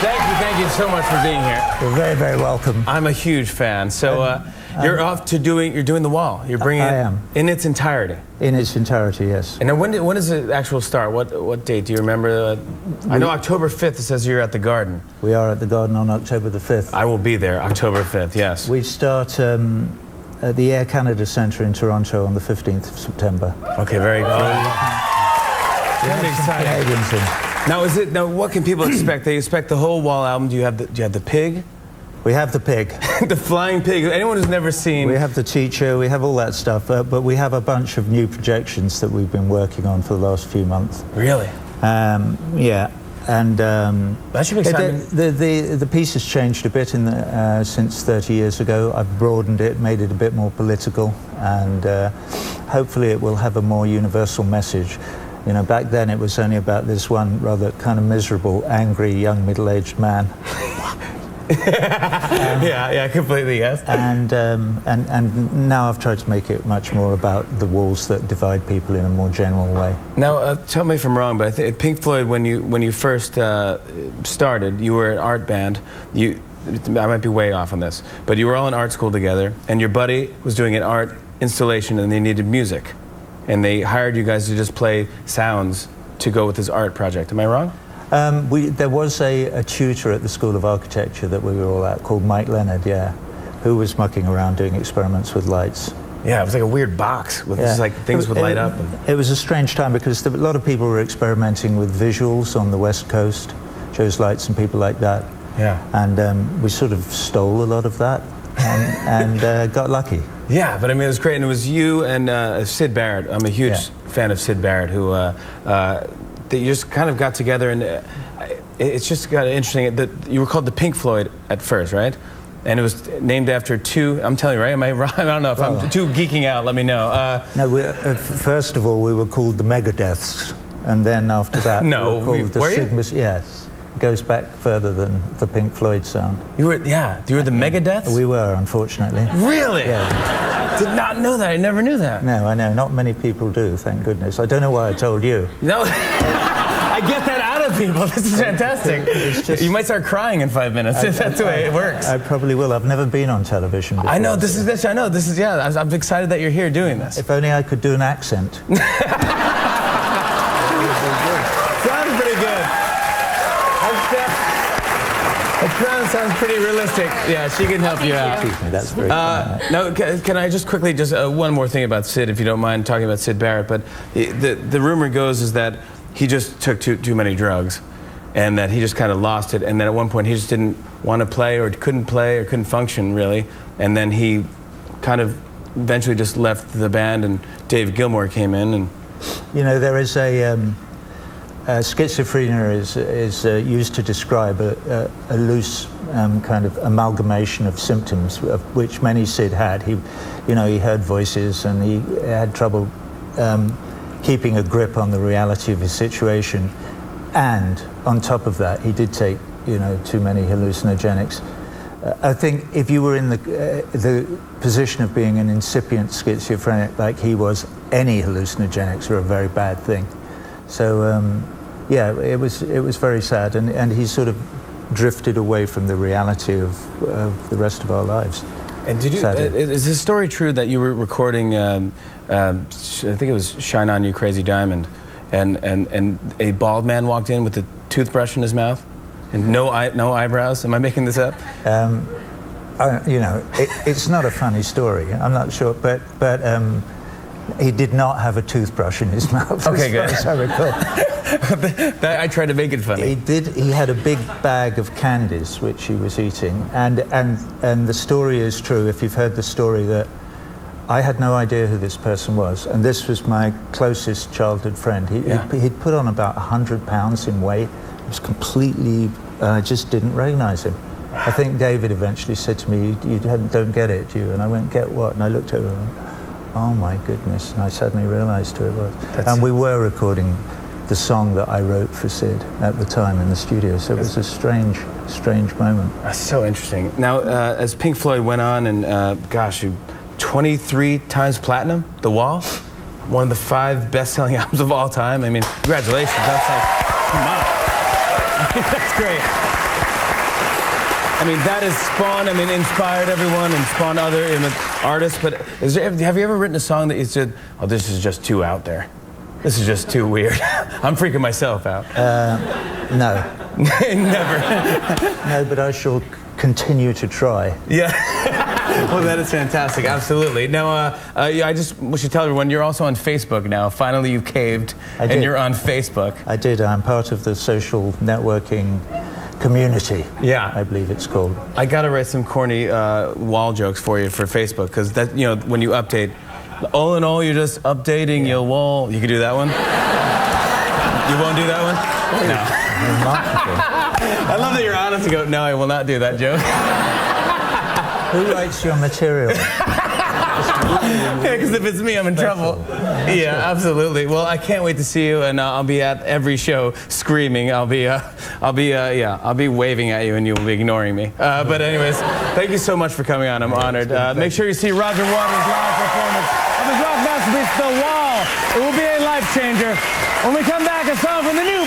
Thank you so much for being here. You're very, very welcome. I'm a huge fan. So you're doing the wall. You're bringing I it am. in its entirety. In its entirety, yes. And then when does the actual start? What date do you remember? I know October 5th. It says you're at the Garden. We are at the Garden on October the 5th. I will be there October 5th. Yes. We start at the Air Canada Centre in Toronto on the 15th of September. Okay, very good. Very exciting. Now, what can people expect? They expect the whole Wall album. Do you have the pig? We have the pig. The flying pig. Anyone who's never seen. We have the teacher. We have all that stuff. But we have a bunch of new projections that we've been working on for the last few months. Really? Yeah. And that should be exciting. The piece has changed a bit since 30 years ago. I've broadened it, made it a bit more political, and hopefully it will have a more universal message. You know, back then it was only about this one rather kind of miserable, angry, young, middle-aged man. Yeah, completely, yes. And now I've tried to make it much more about the walls that divide people in a more general way. Now, tell me if I'm wrong, but I think Pink Floyd, when you first started, you were an art band. I might be way off on this, but you were all in art school together, and your buddy was doing an art installation, and they needed music, and they hired you guys to just play sounds to go with his art project. Am I wrong? There was a tutor at the School of Architecture that we were all at called Mike Leonard, yeah, who was mucking around doing experiments with lights. Yeah, it was like a weird box with just like things would light up. It was a strange time because a lot of people were experimenting with visuals on the West Coast, shows lights and people like that. Yeah. And we sort of stole a lot of that and got lucky. Yeah, but I mean, it was great, and it was you and Syd Barrett. I'm a huge fan of Syd Barrett, who that you just kind of got together, and it's just got interesting that you were called the Pink Floyd at first, right? And it was named after two. I'm telling you, right? Am I wrong? I don't know if I'm too geeking out. Let me know. No, first of all, we were called the Megadeths, and then after that, no, we were called the Sigmas. Yes, it goes back further than the Pink Floyd sound. You were, yeah. You were the Megadeths. We were, unfortunately. Really? Yeah. Did not know that. I never knew that. No, I know. Not many people do. Thank goodness. I don't know why I told you. No. I get that out of people. This is fantastic. You might start crying in 5 minutes if that's the way it works. I probably will. I've never been on television before. I know. This is. Yeah. I'm excited that you're here doing this. If only I could do an accent. Sounds pretty good. That sounds pretty realistic. Yeah, she can help you out. Excuse me, that's very kind. No, can I just quickly, one more thing about Syd, if you don't mind talking about Syd Barrett, but the rumor goes is that he just took too many drugs, and that he just kind of lost it, and then at one point he just didn't want to play or couldn't function really, and then he kind of eventually just left the band, and Dave Gilmour came in. And you know, there is schizophrenia is used to describe a loose kind of amalgamation of symptoms, of which many Syd had. He heard voices, and he had trouble keeping a grip on the reality of his situation, and on top of that, he did take too many hallucinogenics. I think if you were in the position of being an incipient schizophrenic like he was, any hallucinogenics are a very bad thing. So yeah, it was very sad, and he sort of drifted away from the reality of the rest of our lives. And did you? Is the story true that you were recording? I think it was "Shine On You, Crazy Diamond," and a bald man walked in with a toothbrush in his mouth, and no eyebrows. Am I making this up? It's not a funny story. I'm not sure, but he did not have a toothbrush in his mouth. Okay, good. As I recall. I tried to make it funny. He had a big bag of candies which he was eating, and the story is true. If you've heard the story, that I had no idea who this person was, and this was my closest childhood friend. He'd put on about 100 pounds in weight. He was completely. I just didn't recognize him. I think David eventually said to me, "You don't get it, do you?" And I went, "Get what?" And I looked at him and went, "Oh my goodness!" And I suddenly realized who it was. And we were recording the song that I wrote for Syd at the time in the studio, so it was a strange moment. That's so interesting. Now, as Pink Floyd went on, and you 23 times platinum, The Wall, one of the 5 best-selling albums of all time. I mean, congratulations. That's like, come on. That's great. I mean, that has spawned, I mean, inspired everyone and spawned other artists, but have you ever written a song that you said, oh, this is just too out there? This is just too weird. I'm freaking myself out. No. Never. No, but I shall continue to try. Yeah. Well, that is fantastic. Absolutely. Now, I just should tell everyone, you're also on Facebook now. Finally, you caved, and you're on Facebook. I did. I'm part of the social networking community. Yeah. I believe it's called. I got to write some corny wall jokes for you for Facebook, because that, you know, when you update, all in all, you're just updating your wall. You can do that one? You won't do that one? No. I love that you're honest and go, no, I will not do that joke. Who writes your material? Yeah, because if it's me, I'm in trouble. Yeah, absolutely. Well, I can't wait to see you, and I'll be at every show screaming. I'll be waving at you, and you'll be ignoring me. But anyways, thank you so much for coming on. I'm honored. Make sure you see Roger Waters' live performance of his rock masterpiece, The Wall. It will be a life changer. When we come back, a song from the new